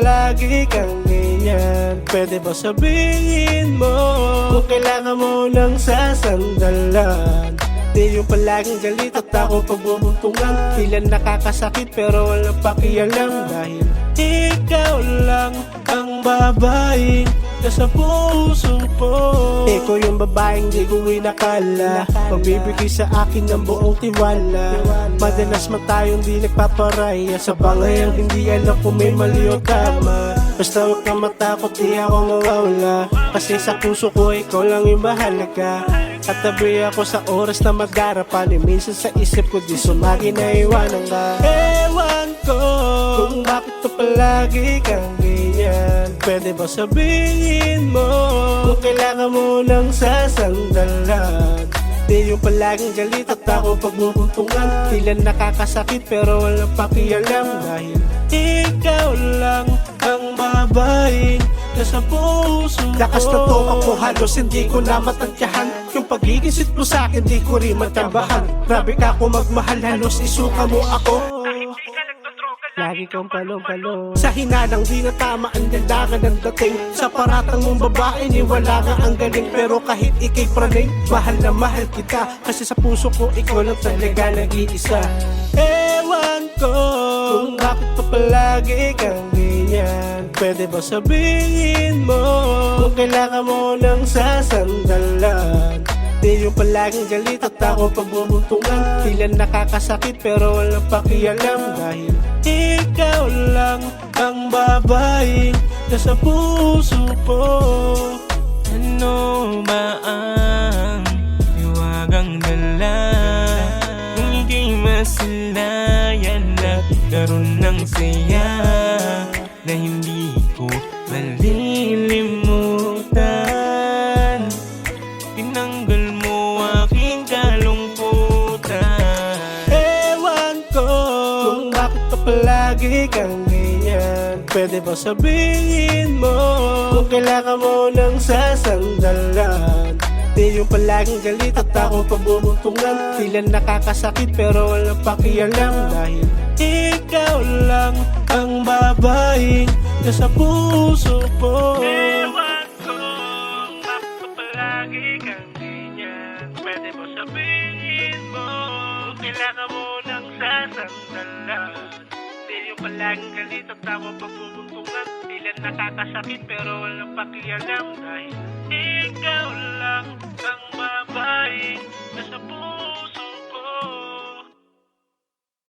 palagi kang ganyan? Pwede ba sabihin mo kung kailangan mo ng sasandalan? Di yung palaging galit at ako pagbubuntungan. Tila nakakasakit pero walang pakialam, dahil ikaw lang ang babaeng nasa puso ko. Ikaw yung babaeng di ko inakala, magbibigay sa akin ng buong tiwala. Madalas man tayong di nagpaparaya, sa bangayang hindi alam kung may mali o tama. Basta huwag kang matakot, di ako mawawala, kasi sa puso ko ikaw lang yung mahalaga. Katabi ako sa oras na magdarapan, minsan sa isip ko di sumagi na iwanan ka. Ewan ko kung bakit to palagi kang ganyan. Pwede ba sabihin mo kung kailangan mo ng sasandalan? Di yung palaging galit at ako pagbubuntungan. Tila nakakasakit pero walang pakialam, dahil ikaw lang ang babaeng nasa puso ko. Lakas na topak mo halos hindi ko na matantyahan. Yung pagiging sweet mo sa'kin di ko rin matambahan. Grabe ka kung magmahal, halos isuka mo ako. Lagi kang palong-palong sa hinanang di na tama ang ganda ng dating. Sa paratang mong babae ni wala nga ang galing. Pero kahit ikay praning, mahal na mahal kita, kasi sa puso ko ikaw lang talaga nag-iisa. Ewan ko kung bakit pa palagi kang ganyan. Pwede ba sabihin mo kung kailangan mo ng sasandalan? Di yung palaging galit at ako pagbubuntungan. Tila nakakasakit pero walang pakialam, dahil ikaw lang ang babaeng nasa puso ko. Ano ba ang hiwagang dala kung ika'y masilayan at karoon ng saya na hindi ko malilimutan? Tinanggal mo aking kalungkutan. Ewan ko kung bakit pa palagi kang ganyan. Pwede ba sabihin mo kung kailangan mo ng sasandalan? Di yung palaging galit at ako pagbubuntungan. Tila nakakasakit pero walang pakialam, dahil ikaw lang ang babaeng nasa puso ko. Ewan ko bakit pa palagi kang ganyan. Pwede ba sabihin mo kung kailangan mo ng sasandalan? Di yung palaging galit at ako pagbubuntungan. Tila nakakasakit pero walang pakialam, dahil ikaw lang